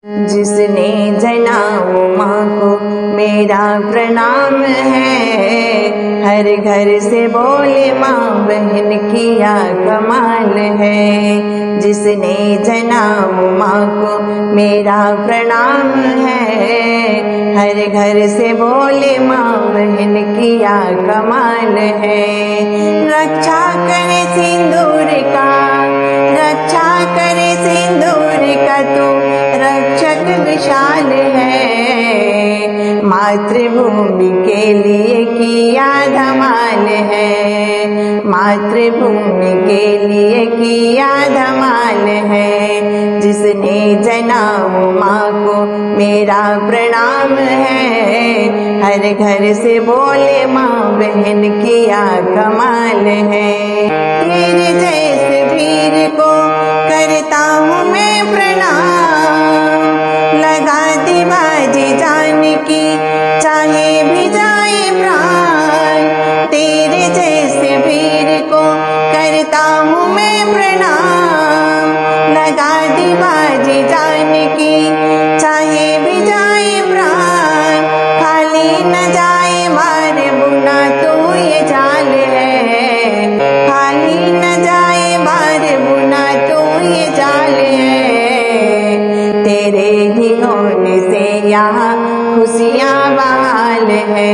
जिसने जना माँ को मेरा प्रणाम है। हर घर से बोले माँ बहन किया कमाल है। जिसने जना माँ को मेरा प्रणाम है। हर घर से बोले माँ बहन किया कमाल है। रक्षा करे सिंदूर का, रक्षा करे सिंदूर का तू रक्षक विशाल है। मातृभूमि के लिए किया धमाल है। मातृभूमि के लिए किया धमाल है। जिसने जना माँ को मेरा प्रणाम है। हर घर से बोले माँ बहन किया कमाल है। तेरे जैसे वीर को करता हूँ मैं प्रणाम। लगा दी बाजी जान की चाहे भी जाए प्राण। तेरे जैसे वीर को करता हूँ मैं प्रणाम। लगा दी बाजी जान की चाहे भी जाए प्राण। खाली न जाए मार बुना तो ये जाल है। खाली न जाए मार बुना तो ये जाल है। तेरे ही होने से यहाँ खुशियाँ बहाल है।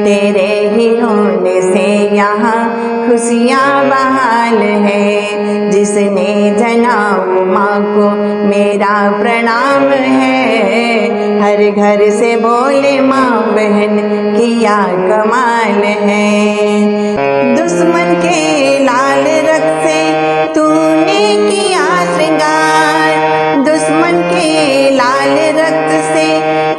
तेरे ही होने से यहाँ खुशियाँ बहाल है। जिसने जना माँ को मेरा प्रणाम है। हर घर से बोले माँ बहन किया कमाल है। दुश्मन के लाल रक्त से तूने किया श्रृंगार। दुश्मन के लाल रक्त से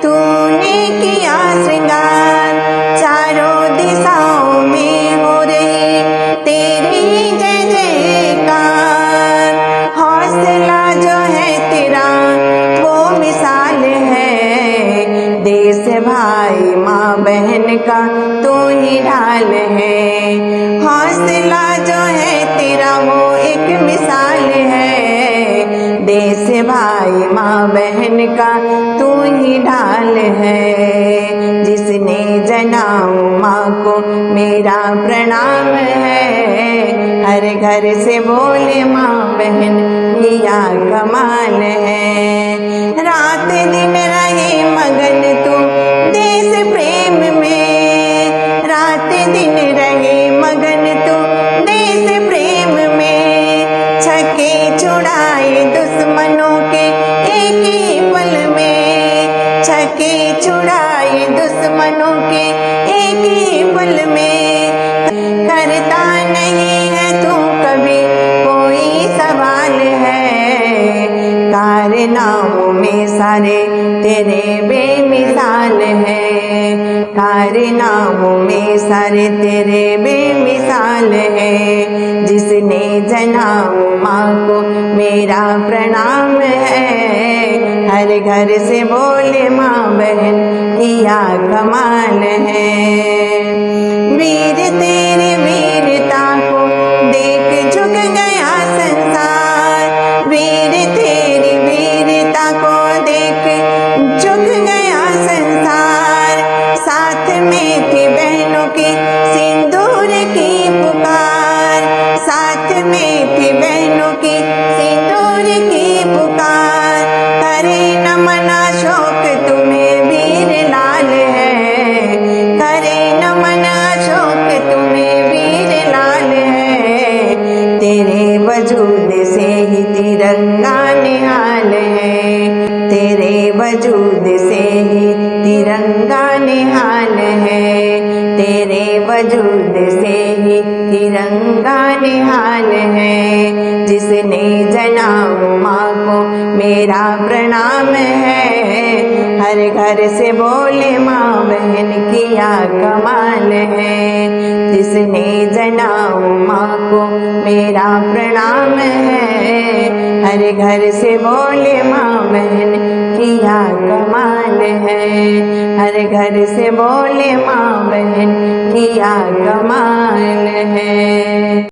तूने किया श्रृंगार। चारों दिशाओं में हो रही तेरी जय जयकार। हौसला जो है तेरा वो मिसाल है। देश भाई माँ बहन का तू ही ढाल है। हौसला जो है तेरा वो एक मिसाल है। देश भाई माँ बहन का तू ही ढाल है। जिसने जना माँ को मेरा प्रणाम है। हर घर से बोले माँ बहन किया कमाल है। रात दिन रहे मगन तू देश प्रेम में। रात दिन रहे मगन तू देश प्रेम में। छके छुड़ाए दुश्मनों के एक ही पल में। छके छुड़ाए दुश्मनों के एक ही पल में। करता नहीं है तू कभी कोई सवाल है। कारनामों में सारे तेरे बेमिसाल है। कारनामों में सारे तेरे बेमिसाल है। जिसने जना माँ को मेरा प्रणाम है। हर घर से बोले माँ बहन किया कमाल है। वीर तेरे वीरता को देख झुक गया संसार। वीर तेरी वीरता को देख झुक गया संसार। साथ में थी बहनों की सिंदूर की पुकार। साथ में थी बहनों की सिंदूर की पुकार। करे नमन अशोक तुम्हें वीर लाल है। करे नमन अशोक तुम्हें वीर लाल है। तेरे वजूद से ही तिरंगा निहाल है। तेरे वजूद से ही तिरंगा निहाल है। तेरे वजूद से ही तिरंगा निहाल है। जिसने जना माँ को मेरा प्रणाम है। हर घर से बोले माँ बहन किया कमाल है। जिसने जना माँ को मेरा प्रणाम है। हर घर से बोले माँ बहन किया कमाल है। हर घर से बोले माँ बहन किया कमाल है।